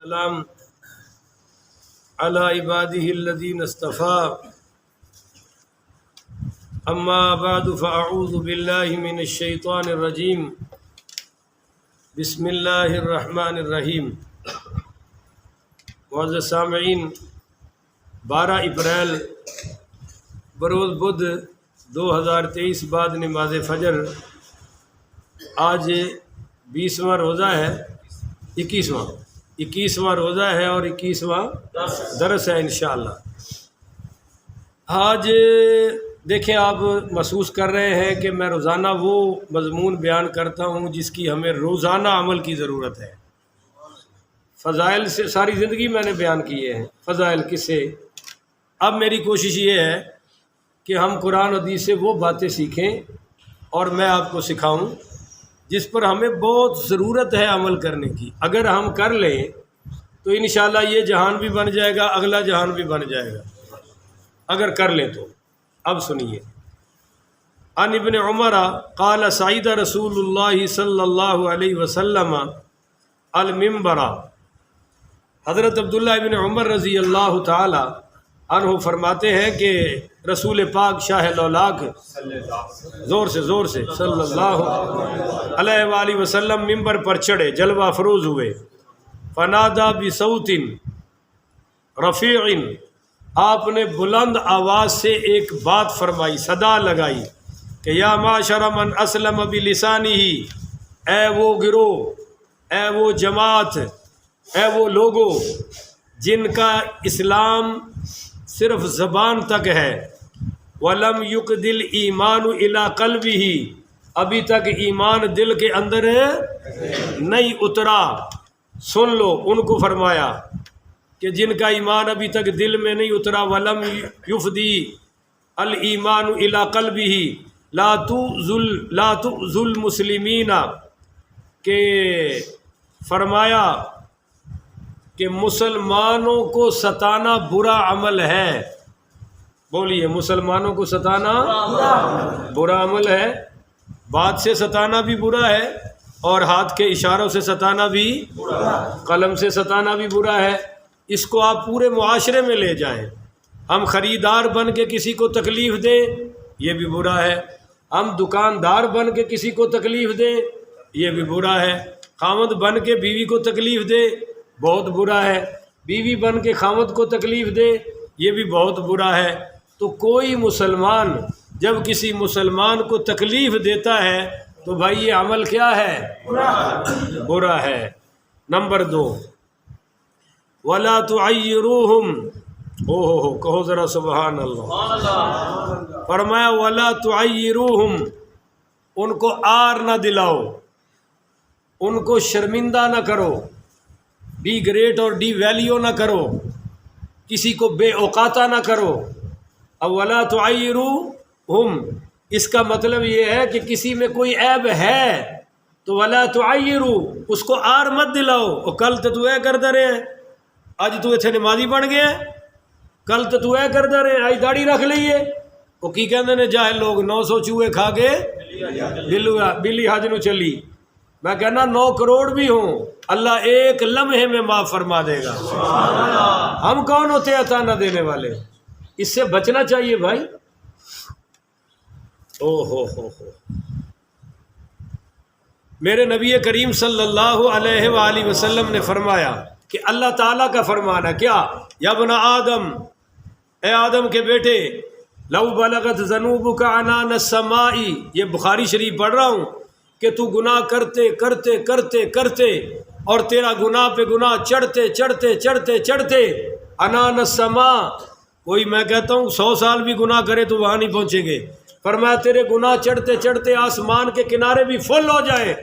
السلام على عباده الذين اصطفى اما بعد فاعوذ بالله من الشیطان الرجیم بسم اللہ الرحمن الرحیم۔ معزز سامعین، 12 اپریل بروز بدھ 2023 بعد نماز فجر، آج 20واں روزہ ہے، 21واں روزہ ہے اور 21واں درس ہے انشاءاللہ۔ آج دیکھیں، آپ محسوس کر رہے ہیں کہ میں روزانہ وہ مضمون بیان کرتا ہوں جس کی ہمیں روزانہ عمل کی ضرورت ہے۔ فضائل سے ساری زندگی میں نے بیان کیے ہیں، فضائل کسے۔ اب میری کوشش یہ ہے کہ ہم قرآن و حدیث سے وہ باتیں سیکھیں اور میں آپ کو سکھاؤں جس پر ہمیں بہت ضرورت ہے عمل کرنے کی۔ اگر ہم کر لیں تو انشاءاللہ یہ جہان بھی بن جائے گا، اگلا جہان بھی بن جائے گا، اگر کر لیں تو۔ اب سنیے، عن ابن عمر قال صعد رسول اللہ صلی اللہ علیہ وسلم المنبر۔ حضرت عبداللہ ابن عمر رضی اللہ تعالی عنہ فرماتے ہیں کہ رسول پاک شاہ لولاک زور سے صلی اللہ علیہ وآلہ وسلم منبر پر چڑھے، جلوہ افروز ہوئے۔ فنادا بصوت رفیع، آپ نے بلند آواز سے ایک بات فرمائی، صدا لگائی کہ یا معاشر من اسلم بلسانہ، اے وہ گروہ، اے وہ جماعت، اے وہ لوگوں جن کا اسلام صرف زبان تک ہے، وَلَمْ يُقْدِ الْإِيمَانُ إِلَىٰ قَلْبِهِ، ابھی تک ایمان دل کے اندر نہیں اترا۔ سن لو، ان کو فرمایا کہ جن کا ایمان ابھی تک دل میں نہیں اترا، وَلَمْ يُفْدِي الْإِيمَانُ إِلَىٰ قَلْبِهِ لَا تُؤْذُوا الْمُسْلِمِينَ، کہ فرمایا کہ مسلمانوں کو ستانا برا عمل ہے۔ بولیے، مسلمانوں کو ستانا برا عمل ہے۔ بات سے ستانا بھی برا ہے اور ہاتھ کے اشاروں سے ستانا بھی، قلم سے ستانا بھی برا ہے۔ اس کو آپ پورے معاشرے میں لے جائیں۔ ہم خریدار بن کے کسی کو تکلیف دیں، یہ بھی برا ہے۔ ہم دکاندار بن کے کسی کو تکلیف دیں، یہ بھی برا ہے۔ خاوند بن کے بیوی کو تکلیف دے، بہت برا ہے۔ بیوی بن کے خاوند کو تکلیف دے، یہ بھی بہت برا ہے۔ تو کوئی مسلمان جب کسی مسلمان کو تکلیف دیتا ہے تو بھائی یہ عمل کیا ہے؟ برا ہے۔ نمبر 2، وَلَا تُعَيِّرُوهُمْ، کہو ذرا سبحان اللہ۔ فرمایا وَلَا تُعَيِّرُوهُمْ، ان کو آر نہ دلاؤ، ان کو شرمندہ نہ کرو، ڈی گریٹ اور ڈی ویلیو نہ کرو، کسی کو بے اوقاتہ نہ کرو۔ اب وَلَا تُعَيِّرُوهُمْ، اس کا مطلب یہ ہے کہ کسی میں کوئی عیب ہے تو وَلَا تُعَيِّرُوا، اس کو آر مت دلاؤ۔ اور کل تو اے کرتا رہے ہیں، اج تو اتنے نمازی بن گیا، کل تو اے کرتا رہے، آج داڑھی رکھ لئیے۔ وہ کی کہندے نے جاہل لوگ، 900 چوہے کھا کے بلی حج نو چلی۔ میں کہنا 9 کروڑ بھی ہوں، اللہ ایک لمحے میں معاف فرما دے گا۔ ہم کون ہوتے ہیں عطا نہ دینے والے؟ اس سے بچنا چاہیے بھائی۔ ہو میرے نبی کریم صلی اللہ علیہ وآلہ وسلم نے فرمایا کہ اللہ تعالیٰ کا فرمان ہے، کیا؟ یا ابن آدم، اے آدم کے بیٹے، لو بلغت ذنوبک عنان السماء، یہ بخاری شریف پڑھ رہا ہوں، کہ تو گناہ کرتے کرتے کرتے کرتے اور تیرا گناہ پہ گناہ چڑھتے چڑھتے چڑھتے چڑھتے عنان السماء، کوئی میں کہتا ہوں 100 سال بھی گناہ کرے تو وہاں نہیں پہنچیں گے۔ فرمایا تیرے گناہ چڑھتے چڑھتے آسمان کے کنارے بھی فل ہو جائیں،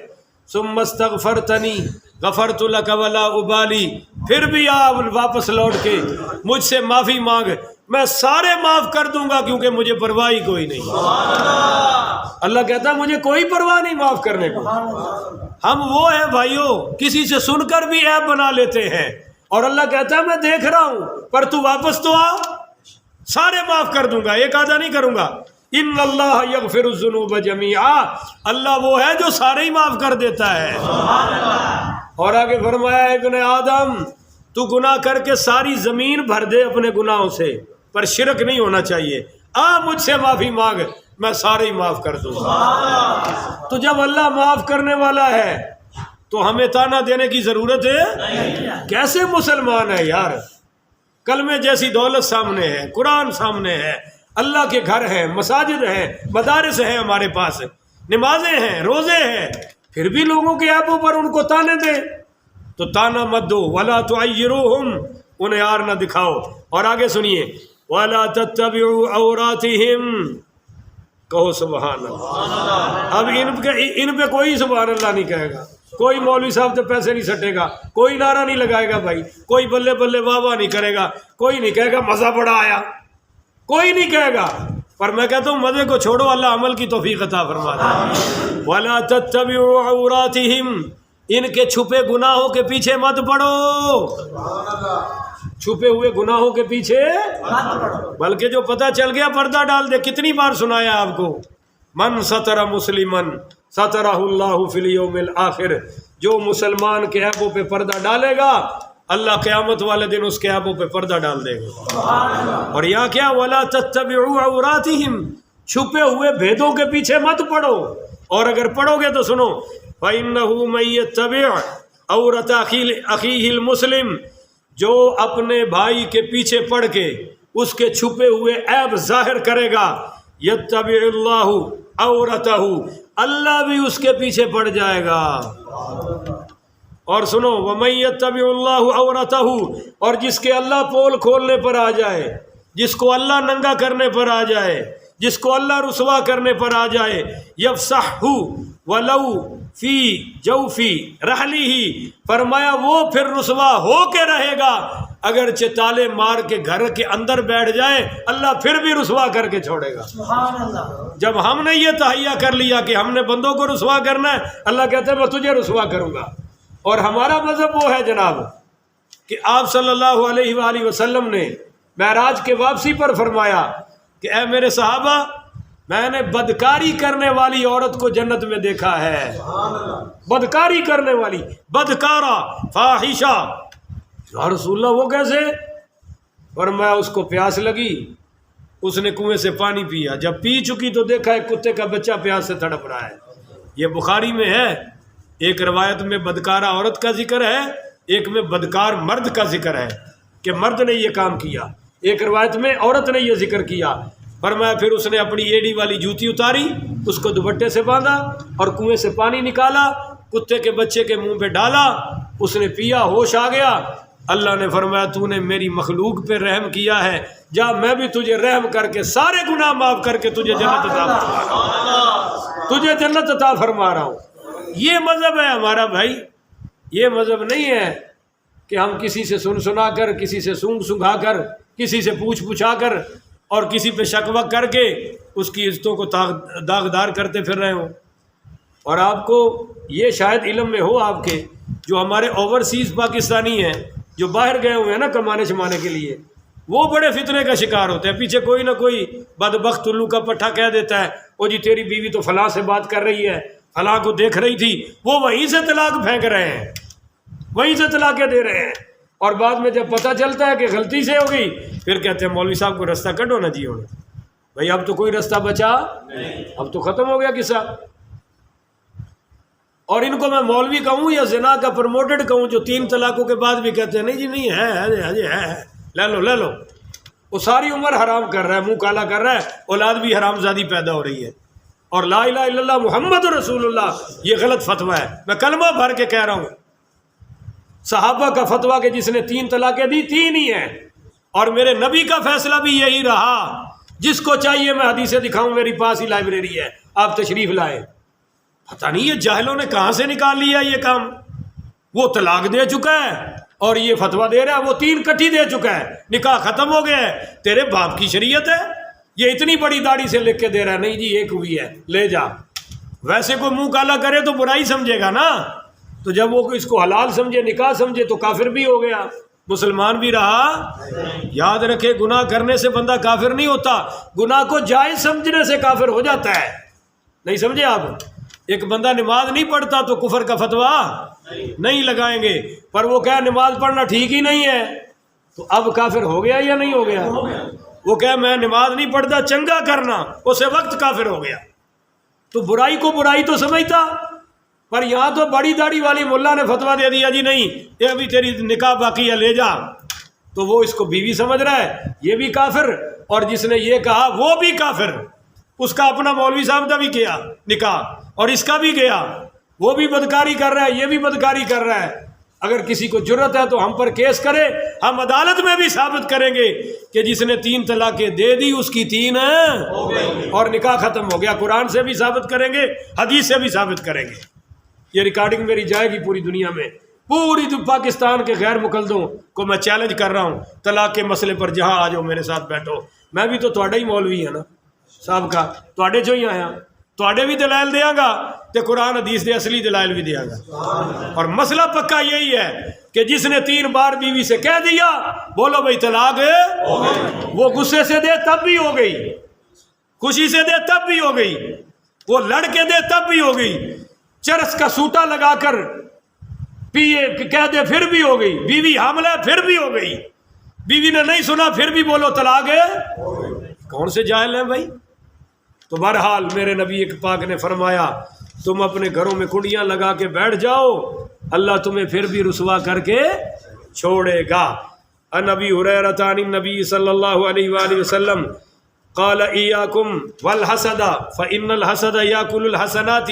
ثم استغفرتنی غفرت لک ولا ابالی، پھر بھی آپ واپس لوٹ کے مجھ سے معافی مانگ، میں سارے معاف کر دوں گا، کیونکہ مجھے پرواہ ہی کوئی نہیں۔ اللہ کہتا ہے مجھے کوئی پرواہ نہیں معاف کرنے کو۔ ہم وہ ہیں بھائیوں، کسی سے سن کر بھی عیب بنا لیتے ہیں، اور اللہ کہتا ہے میں دیکھ رہا ہوں، پر تو واپس تو آ، سارے معاف کر دوں گا، ایک آدھا نہیں کروں گا۔ ان اللہ یغفر الذنوب جميعا، اللہ وہ ہے جو سارے ہی معاف کر دیتا ہے۔ اور آگے فرمایا ابن آدم تو گناہ کر کے ساری زمین بھر دے اپنے گناہوں سے، پر شرک نہیں ہونا چاہیے۔ مجھ سے معافی مانگ، میں سارے ہی معاف کر دوں گا۔ تو جب اللہ معاف کرنے والا ہے تو ہمیں تانا دینے کی ضرورت ہے؟ کیسے مسلمان ہے یار؟ کلمے جیسی دولت سامنے ہے، قرآن سامنے ہے، اللہ کے گھر ہیں، مساجد ہیں، مدارس ہیں ہمارے پاس، نمازیں ہیں، روزے ہیں، پھر بھی لوگوں کے عیبوں پر ان کو تانے دیں۔ تو تانا مت دو، ولا تعیروہم، انہیں یار نہ دکھاؤ۔ اور آگے سنیے، ولا تتبعوا عوراتہم، کہو سبحان اللہ۔ اب ان پہ کوئی سبحان اللہ نہیں کہے گا، کوئی مولوی صاحب سے پیسے نہیں سٹے گا، کوئی نعرہ نہیں لگائے گا بھائی، کوئی بلے بلے واہ واہ نہیں کرے گا، کوئی نہیں کہے گا مزہ بڑا آیا، کوئی نہیں کہے گا۔ پر میں کہتا ہوں مزے کو چھوڑو، اللہ عمل کی توفیق عطا فرما دے۔ وَلَا تَتَّبِعُوا عَوْرَاتِهِمْ، ان کے چھپے گناہوں کے پیچھے مت پڑو، چھپے ہوئے گناہوں کے پیچھے، بلکہ جو پتہ چل گیا پردہ ڈال دے۔ کتنی بار سنایا آپ کو، من ستر مسلمن سترہ اللہ فی الیوم الآخر، جو مسلمان کے عیبوں پہ پردہ ڈالے گا اللہ قیامت والے دن اس کے عیبوں پہ پردہ ڈال دے گا۔ اور یہاں کیا، ولا تتبعوا عوراتہم، چھپے ہوئے بھیدوں کے پیچھے مت پڑو۔ اور اگر پڑھو گے تو سنو، فإنہ من یتبع عورت اخیہ المسلم، جو اپنے بھائی کے پیچھے پڑھ کے اس کے چھپے ہوئے عیب ظاہر کرے گا، یتبع اللہ عورتہ، اللہ بھی اس کے پیچھے پڑ جائے گا۔ اور سنو، وَمَن يَتَّبِعُ اللَّهُ عَوْرَتَهُ، اور جس کے اللہ پول کھولنے پر آ جائے، جس کو اللہ ننگا کرنے پر آ جائے، جس کو اللہ رسوا کرنے پر آ جائے، يَفْسَحْهُ وَلَوْ فِي جَوْفِ رَحْلِهِ، فرمایا وہ پھر رسوا ہو کے رہے گا، اگرچہ تالے مار کے گھر کے اندر بیٹھ جائے اللہ پھر بھی رسوا کر کے چھوڑے گا۔ سبحان اللہ۔ جب ہم نے یہ تہیہ کر لیا کہ ہم نے بندوں کو رسوا کرنا ہے، اللہ کہتے ہیں میں تجھے رسوا کروں گا۔ اور ہمارا مذہب وہ ہے جناب کہ آپ صلی اللہ علیہ وآلہ وسلم نے معراج کے واپسی پر فرمایا کہ اے میرے صحابہ، میں نے بدکاری کرنے والی عورت کو جنت میں دیکھا ہے، بدکاری کرنے والی، بدکارہ، فاحشہ۔ یا رسول اللہ وہ کیسے؟ فرمایا اس کو پیاس لگی، اس نے کنویں سے پانی پیا، جب پی چکی تو دیکھا ایک کتے کا بچہ پیاس سے تڑپ رہا ہے۔ یہ بخاری میں ہے، ایک روایت میں بدکارہ عورت کا ذکر ہے، ایک میں بدکار مرد کا ذکر ہے کہ مرد نے یہ کام کیا، ایک روایت میں عورت نے یہ ذکر کیا۔ فرمایا پھر اس نے اپنی ایڑی والی جوتی اتاری، اس کو دوپٹے سے باندھا اور کنویں سے پانی نکالا، کتے کے بچے کے منہ پہ ڈالا، اس نے پیا، ہوش آ گیا۔ اللہ نے فرمایا تو نے میری مخلوق پہ رحم کیا ہے، جا میں بھی تجھے رحم کر کے سارے گناہ معاف کر کے تجھے جنت عطا فرما رہا ہوں، تجھے جنت عطا فرما رہا ہوں۔ یہ مذہب ہے ہمارا بھائی، یہ مذہب نہیں ہے کہ ہم کسی سے سن سنا کر، کسی سے سونگ سنگھا کر، کسی سے پوچھ پوچھا کر اور کسی پہ شکوہ کر کے اس کی عزتوں کو داغدار کرتے پھر رہے ہوں۔ اور آپ کو یہ شاید علم میں ہو آپ کے، جو ہمارے اوورسیز پاکستانی ہیں جو باہر گئے ہوئے ہیں نا کمانے شمانے کے لیے، وہ بڑے فتنے کا شکار ہوتے ہیں۔ پیچھے کوئی نہ کوئی بدبخت الو کا پٹھا کہہ دیتا ہے، او جی تیری بیوی تو فلاں سے بات کر رہی ہے، فلاں کو دیکھ رہی تھی، وہ وہیں سے طلاق پھینک رہے ہیں، وہیں سے طلاقیں دے رہے ہیں۔ اور بعد میں جب پتہ چلتا ہے کہ غلطی سے ہو گئی، پھر کہتے ہیں مولوی صاحب کو رستہ کٹ ہونا چاہیے ہونا۔ بھائی اب تو کوئی رستہ بچا نہیں، اب تو ختم ہو گیا قصہ۔ اور ان کو میں مولوی کہوں یا زنا کا پروموٹڈ کہوں، جو 3 طلاقوں کے بعد بھی کہتے ہیں نہیں جی نہیں ہے، لے لو، وہ ساری عمر حرام کر رہا ہے، منہ کالا کر رہا ہے، اولاد بھی حرام زادی پیدا ہو رہی ہے۔ اور لا الہ الا اللہ محمد رسول اللہ یہ غلط فتویٰ ہے، میں کلمہ بھر کے کہہ رہا ہوں۔ صحابہ کا فتویٰ کہ جس نے 3 طلاقیں دی 3 ہی ہیں، اور میرے نبی کا فیصلہ بھی یہی رہا۔ جس کو چاہیے میں حدیثیں دکھاؤں، میری پاس ہی لائبریری ہے، آپ تشریف لائیں۔ پتہ نہیں یہ جاہلوں نے کہاں سے نکال لیا یہ کام، وہ طلاق دے چکا ہے اور یہ فتویٰ دے رہا ہے، وہ 3 کٹھی دے چکا ہے، نکاح ختم ہو گیا ہے، تیرے باپ کی شریعت ہے، یہ اتنی بڑی داڑھی سے لکھ کے دے رہا ہے، نہیں جی ایک ہوئی ہے لے جا۔ ویسے کوئی منہ کالا کرے تو برائی سمجھے گا نا، تو جب وہ اس کو حلال سمجھے، نکاح سمجھے، تو کافر بھی ہو گیا، مسلمان بھی رہا۔ یاد رکھے گناہ کرنے سے بندہ کافر نہیں ہوتا، گناہ کو جائز سمجھنے سے کافر ہو جاتا ہے۔ نہیں سمجھے آپ؟ ایک بندہ نماز نہیں پڑھتا تو کفر کا فتویٰ نہیں لگائیں گے، پر وہ کہے نماز پڑھنا ٹھیک ہی نہیں ہے، تو اب کافر ہو گیا یا نہیں ہو گیا؟ وہ کہے میں نماز نہیں پڑھتا، چنگا کرنا، اسے وقت کافر ہو گیا۔ تو برائی کو برائی تو سمجھتا، پر یہاں تو بڑی داڑھی والی ملا نے فتویٰ دے دیا جی نہیں یہ ابھی تیری نکاح باقی ہے لے جا، تو وہ اس کو بیوی سمجھ رہا ہے، یہ بھی کافر، اور جس نے یہ کہا وہ بھی کافر، اس کا اپنا مولوی صاحب کا بھی کیا نکاح اور اس کا بھی گیا، وہ بھی بدکاری کر رہا ہے، یہ بھی بدکاری کر رہا ہے۔ اگر کسی کو جرت ہے تو ہم پر کیس کرے، ہم عدالت میں بھی ثابت کریں گے کہ جس نے 3 طلاقیں دے دی اس کی 3 اور نکاح ختم ہو گیا۔ قرآن سے بھی ثابت کریں گے، حدیث سے بھی ثابت کریں گے۔ یہ ریکارڈنگ میری جائے گی پوری دنیا میں، پوری پاکستان کے غیر مقلدوں کو میں چیلنج کر رہا ہوں، طلاق کے مسئلے پر جہاں آ جاؤ میرے ساتھ بیٹھو، میں بھی تو تواڈا ہی مولوی ہے نا صاحب کا، تواڈے جو ہی آیا، تواڈے بھی دلائل دیاں گا تے قرآن حدیث دے اصلی دلائل بھی دیاں گا۔ اور مسئلہ پکا یہی ہے کہ جس نے 3 بار بیوی سے کہہ دیا بولو بھائی طلاق ہے، وہ غصے سے دے تب بھی ہو گئی، خوشی سے دے تب بھی ہو گئی، وہ لڑ کے دے تب بھی ہو گئی، چرس کا سوٹا لگا کر پیے کہہ دے پھر بھی ہو گئی، بیوی حاملہ ہے پھر بھی ہو گئی، بیوی نے نہیں سنا پھر بھی بولو طلاق ہے۔ کون سے جاہل ہیں بھائی؟ تو بہرحال میرے نبی ایک پاک نے فرمایا تم اپنے گھروں میں کنڈیاں لگا کے بیٹھ جاؤ، اللہ تمہیں پھر بھی رسوا کر کے چھوڑے گا۔ عن ابی ہریرہ عن النبی صلی اللہ علیہ وآلہ وسلم قال ایاکم والحسد فإن الحسد یاکل الحسنات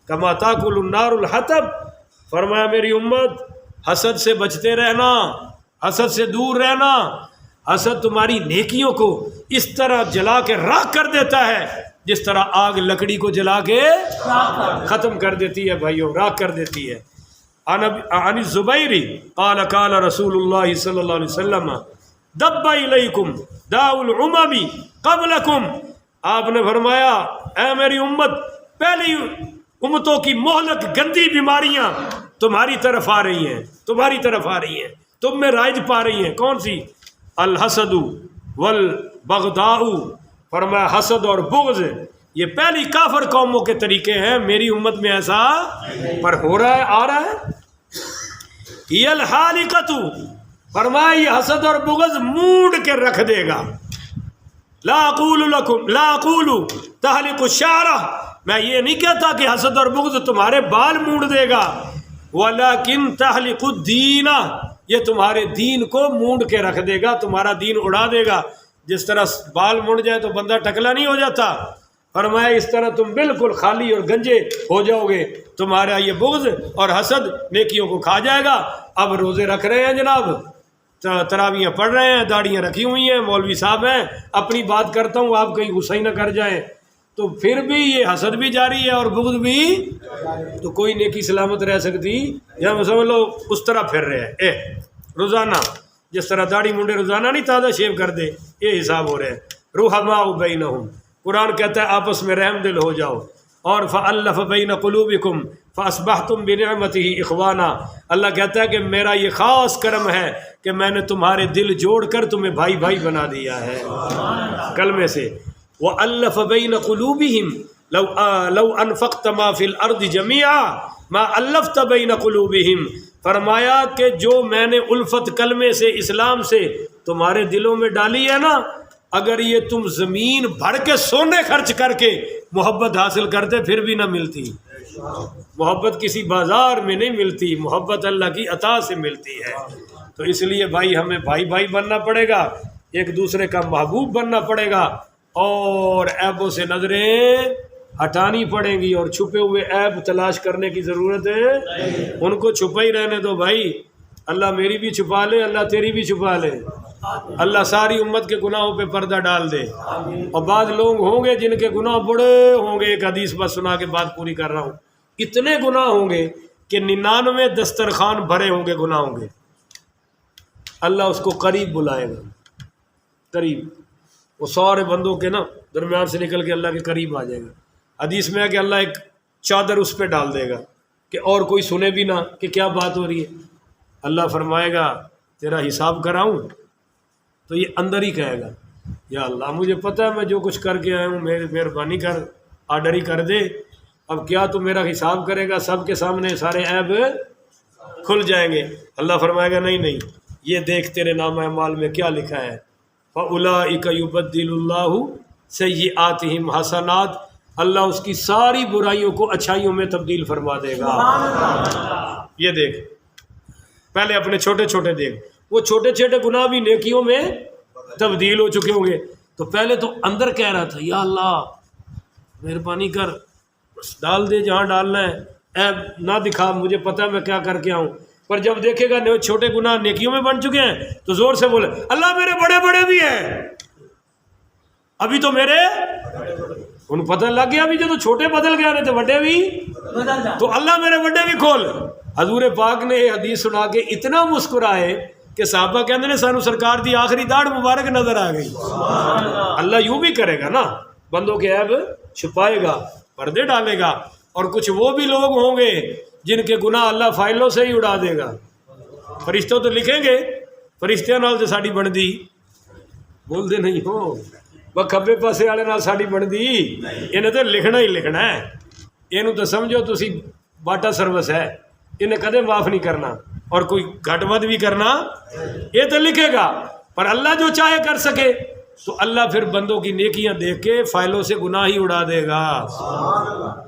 کما تاکل النار الحطب۔ فرمایا میری امت حسد سے بچتے رہنا، حسد سے دور رہنا، حسد تمہاری نیکیوں کو اس طرح جلا کے راکھ کر دیتا ہے جس طرح آگ لکڑی کو جلا کے ختم کر دیتی ہے، بھائیوں راکھ کر دیتی ہے۔ عن الزبیر قال قال رسول اللہ صلی اللہ علیہ وسلم دب الیکم داء الامم قبلکم، آپ نے فرمایا اے میری امت پہلی امتوں کی مہلک گندی بیماریاں تمہاری طرف آ رہی ہیں، تمہاری طرف آ رہی ہیں، تم میں رائج پا رہی ہیں۔ کون سی؟ الحسد والبغضاء، فرمایا حسد اور بغض یہ پہلی کافر قوموں کے طریقے ہیں، میری امت میں ایسا پر ہو رہا ہے، آ رہا ہے۔ یہ الحالقۃ، فرمایا یہ حسد اور بغض مونڈ کے رکھ دے گا۔ لا اقول لکم لا اقول تحلق الشعرہ، میں یہ نہیں کہتا کہ حسد اور بغض تمہارے بال مونڈ دے گا، ولیکن تحلق الدین، یہ تمہارے دین کو مونڈ کے رکھ دے گا، تمہارا دین اڑا دے گا۔ جس طرح بال مڑ جائے تو بندہ ٹکلا نہیں ہو جاتا، فرمایا اس طرح تم بالکل خالی اور گنجے ہو جاؤ گے، تمہارا یہ بغض اور حسد نیکیوں کو کھا جائے گا۔ اب روزے رکھ رہے ہیں جناب، تراویاں پڑھ رہے ہیں، داڑیاں رکھی ہوئی ہیں، مولوی صاحب ہیں، اپنی بات کرتا ہوں آپ کہیں غصہ ہی نہ کر جائیں، تو پھر بھی یہ حسد بھی جاری ہے اور بغض بھی، تو کوئی نیکی سلامت رہ سکتی؟ یا سمجھ لو اس طرح پھر رہے ہیں روزانہ، جس طرح داڑھی منڈے روزانہ نہیں تازہ شیو کر دے، یہ حساب ہو رہے ہیں۔ رحماء بینہم، قرآن کہتا ہے آپس میں رحم دل ہو جاؤ، اور فألف بین قلوبکم فاصبحتم بنعمتہ اخوانا، اللہ کہتا ہے کہ میرا یہ خاص کرم ہے کہ میں نے تمہارے دل جوڑ کر تمہیں بھائی بھائی بنا دیا ہے۔ کلمے سے وألف بین قلوبہم لو انفقت ما فی الارض جميعا ما الفت بین قلوبہم، فرمایا کہ جو میں نے الفت کلمے سے اسلام سے تمہارے دلوں میں ڈالی ہے نا، اگر یہ تم زمین بھر کے سونے خرچ کر کے محبت حاصل کرتے پھر بھی نہ ملتی۔ محبت کسی بازار میں نہیں ملتی، محبت اللہ کی عطا سے ملتی ہے۔ تو اس لیے بھائی ہمیں بھائی بھائی بننا پڑے گا، ایک دوسرے کا محبوب بننا پڑے گا، اور عیبوں سے نظریں ہٹانی پڑیں گی، اور چھپے ہوئے عیب تلاش کرنے کی ضرورت ہے، ان کو چھپا ہی رہنے دو بھائی۔ اللہ میری بھی چھپا لے، اللہ تیری بھی چھپا لے، اللہ ساری امت کے گناہوں پہ پردہ ڈال دے۔ اور بعض لوگ ہوں گے جن کے گناہ بڑے ہوں گے، ایک حدیث بس سنا کے بات پوری کر رہا ہوں، اتنے گناہ ہوں گے کہ 99 دسترخوان بھرے ہوں گے گناہوں کے، اللہ اس کو قریب بلائے گا، قریب، وہ سارے بندوں کے نا درمیان سے نکل کے اللہ کے قریب آ جائے گا۔ حدیث میں ہے کہ اللہ ایک چادر اس پہ ڈال دے گا کہ اور کوئی سنے بھی نہ کہ کیا بات ہو رہی ہے۔ اللہ فرمائے گا تیرا حساب کراؤں، تو یہ اندر ہی کہے گا یا اللہ مجھے پتہ ہے میں جو کچھ کر کے آیا ہوں، میری مہربانی کر، آرڈر ہی کر دے، اب کیا تو میرا حساب کرے گا؟ سب کے سامنے سارے عیب کھل جائیں گے. اللہ فرمائے گا نہیں نہیں، یہ دیکھ تیرے نامہ اعمال میں کیا لکھا ہے. فَأُولَٰئِكَ يُبَدِّلُ اللَّهُ سَيِّئَاتِهِمْ حَسَنَاتٍ، اللہ اس کی ساری برائیوں کو اچھائیوں میں تبدیل فرما دے گا. یہ دیکھ، پہلے اپنے چھوٹے چھوٹے دیکھ، وہ چھوٹے چھوٹے گناہ بھی نیکیوں میں تبدیل ہو چکے ہوں گے. تو پہلے تو اندر کہہ رہا تھا یا اللہ مہربانی کر، ڈال دے جہاں ڈالنا ہے، اے نہ دکھا، مجھے پتہ ہے میں کیا کر کے آؤں. پر جب دیکھے گا چھوٹے گناہ نیکیوں میں بن چکے ہیں تو زور سے بولے اللہ میرے بڑے بڑے بھی ہیں، ابھی تو میرے ان پتہ لگ گیا، ابھی جو تو چھوٹے بدل گیا نہیں تو بڑے بھی، تو اللہ میرے بڑے بھی کھول. حضور پاک نے یہ حدیث سنا کے اتنا مسکرائے کہ صحابہ کہتے ہیں سانو سرکار دی آخری داڑھ مبارک نظر آ گئی. اللہ یوں بھی کرے گا نا، بندوں کے عیب چھپائے گا، پردے ڈالے گا. اور کچھ وہ بھی لوگ ہوں گے جن کے گناہ اللہ فائلوں سے ہی اڑا دے گا. فرشتوں تو لکھیں گے، فرشتیاں نال تو ساڈی بندی بول دے نہیں ہو، وہ کھبے پاسے والے نال ساڈی بندی، انہیں تو لکھنا ہی لکھنا ہے. یہ تو سمجھو تسی باٹا سروس ہے، انہیں کدے معاف نہیں کرنا، اور کوئی گھٹ ود بھی کرنا یہ تو لکھے گا. پر اللہ جو چاہے کر سکے، تو اللہ پھر بندوں کی نیکیاں دیکھ کے فائلوں سے گناہ ہی اڑا دے گا.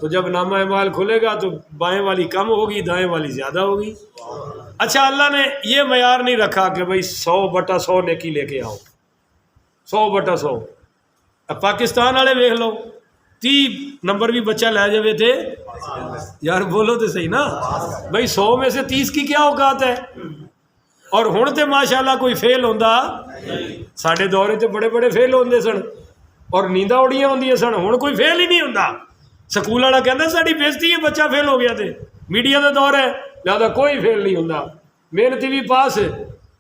تو جب نامہ اعمال کھلے گا تو بائیں والی کم ہوگی، دائیں والی زیادہ ہوگی. اچھا، اللہ نے یہ معیار نہیں رکھا کہ بھئی 100/100 نیکی لے کے آؤ، 100/100. اب پاکستان والے دیکھ لو، 30 نمبر بھی بچہ لے جاوے تھے یار، بولو تو صحیح نا بھئی، 100 میں سے 30 کی کیا اوقات ہے. اور ہن تے ماشاءاللہ کوئی فیل ہوندا، ساڈے دورے تے بڑے بڑے فیل ہوندے سن اور نینداں اڑیاں ہوندیاں سن، ہن کوئی فیل ہی نہیں ہوندا. سکول والا کہندا ساڈی بےزتی ہے، بچہ فیل ہو گیا تے میڈیا دا دور ہے لہذا کوئی فیل نہیں ہوندا. محنتی بھی پاس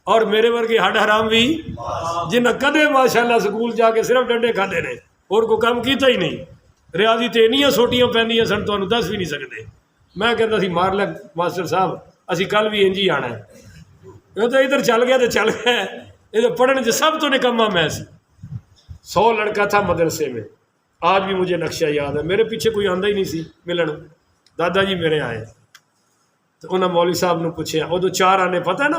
اور میرے ورگے ہڈ حرام بھی جنہیں کدے ماشاءاللہ سکول جا کے صرف ڈنڈے کھاتے نے اور کوئی کام کیتا ہی نہیں. ریاضی تے انیاں سوٹیاں پیندیاں سن تانوں دس بھی نہیں سکتے. میں کہندا سی مار لگ ماسٹر صاحب، اسی کل بھی انج ہی آنا ہے. وہ تو ادھر چل گیا تو چل گیا، ادھر پڑھنے سے سب تو نکما میں سی. 100 لڑکا تھا مدرسے میں، آج بھی مجھے نقشہ یاد ہے. میرے پیچھے کوئی آندا ہی نہیں سی ملن، دادا جی میرے آئے تو انہاں مولوی صاحب نے پوچھا، وہ تو 4 آنے پتہ ہے نا،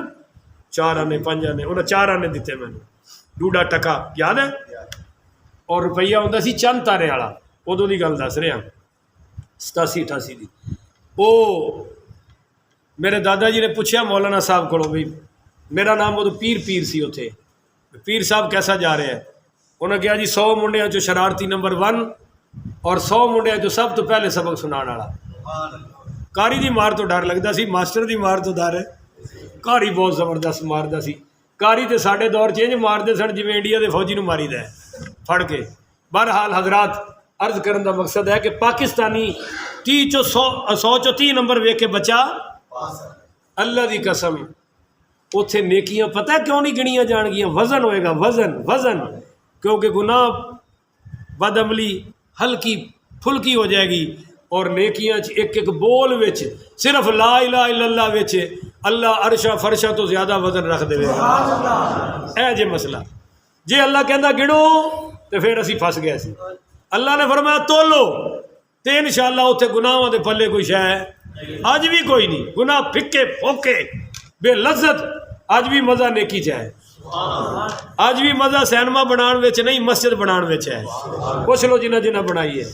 4 آنے 5 آنے، انہیں 4 آنے دیتے میں نے، ڈوڈا ٹکا یاد ہے، اور روپیہ ہوندا سی چند تارے والا، ادوں کی گل دس رہا 87-88 دی. وہ میرے دادا جی نے پوچھا مولانا صاحب کو، بھائی میرا نام وہ تو پیر سی اتنے، پیر صاحب کیسا جا رہے ہیں؟ انہوں نے کہا جی 100 منڈیاں چو شرارتی نمبر 1 اور 100 منڈیاں چو سب تو پہلے سبق سنان والا. کاری دی مار تو ڈر لگتا سی، ماسٹر دی مار تو ڈر ہے. کاری بہت زبردست ماردا سی. کاری تے ساڈے دور چینج مارتے سن جویں انڈیا دے فوجی نو ماری دا ہے پھڑ کے. بہرحال حضرات، عرض کرن دا مقصد ہے کہ پاکستانی 100 چو 30 نمبر ویکھ کے بچہ، اللہ دی قسم اتنے نیکیاں پتہ کیوں نہیں گنیاں جان گیاں؟ وزن ہوئے گا، وزن، کیونکہ گناہ بد عملی ہلکی پھلکی ہو جائے گی، اور نیکیاں ایک ایک بول وچ صرف لا الہ الا اللہ وچ اللہ عرشہ فرشہ تو زیادہ وزن رکھ دے گا. اے جے مسئلہ جے اللہ کہندا گنو تو پھر اسی پھس گئے سی. اللہ نے فرمایا تولو تے انشاءاللہ اتنے گناہاں دے پلے کوئی شے اج بھی کوئی نہیں. گناہ پھکے پھوکے بے لذت، اج بھی مزہ نیکی چ ہے، اج بھی مزہ سینما بنان وچ نہیں مسجد بنان وچ ہے. پوچھ لو جنہ جنہ بنائی ہے.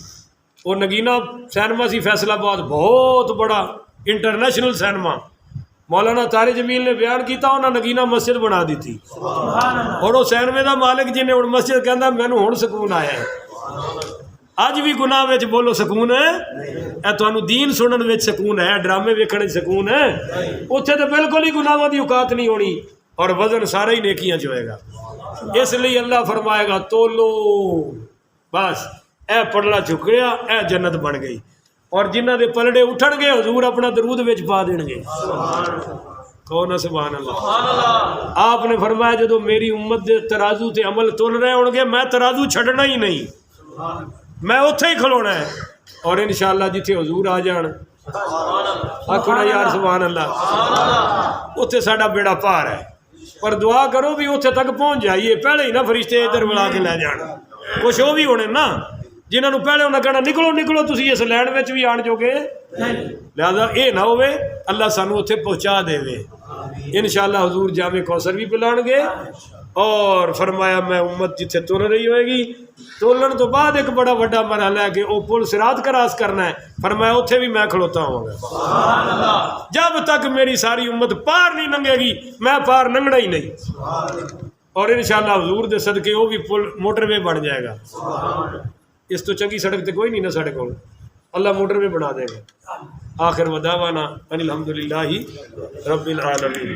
وہ نگینہ سینما سی فیصل آباد، بہت بڑا انٹرنیشنل سینما، مولانا طارق جمیل نے بیان کیتا، انہاں نگینہ مسجد بنا دی تھی. اور وہ سینمے دا مالک جی نے ہن مسجد کہندا مینوں ہن سکون آیا ہے. اج بھی گناہ وچ بولو سکون ہے؟ اے تانوں دین سنن وچ سکون ہے، ڈرامے ویکھن وچ سکون ہے؟ اوتھے تے بالکل ہی گناہاں دی اوقات نہیں ہونی، اور وزن سارا ہی نیکیاں چ ہوئے گا. اس لیے اللہ فرمائے گا تولو، بس اے پڑلا جھک گیا، اے جنت بن گئی. اور جنہ دے پلڑے اٹھن گے حضور اپنا درود وچ پا دین گے. کون سبحان اللہ. آپ نے فرمایا جدو میری امت دے ترازو تے عمل تول رہے ہون گے، میں ترازو چھڈنا ہی نہیں، میں اتھے ہی کھلونا ہے. اور انشاءاللہ جتھے حضور آ جان، آکھو نا یار سبحان اللہ، اتھے ساڈا بیڑا پار ہے. پر دعا کرو بھی اتھے تک پہنچ جائیے، پہلے ہی نہ فرشتے ادھر بلا کے لے جان. کچھ وہ بھی ہونے نا جنہوں نے پہلے انہیں کہنا نکلو تسی اس لین وچ بھی آن جو گے لہذا یہ نہ ہوئے اللہ سانو اتنے پہنچا دے انشاءاللہ حضور جامع کوثر بھی پلان گے اور فرمایا میں امت جتھے تر رہی ہوئے گی تولن تو بعد ایک بڑا وڈا مرحلہ ہے کہ وہ پل صراط کراس کرنا ہے فرمایا اتھے بھی میں کھڑوتا ہوں گا جب تک میری ساری امت پار نہیں لنگے گی میں پار لنگنا ہی نہیں اور انشاءاللہ حضور دے صدقے وہ بھی پل موٹر وے بن جائے گا اس تو چنگی سڑک تے کوئی نہیں نا ساڈے کول اللہ موٹر وے بنا دے گا آخر وداوانا ان الحمدللہ رب العالمین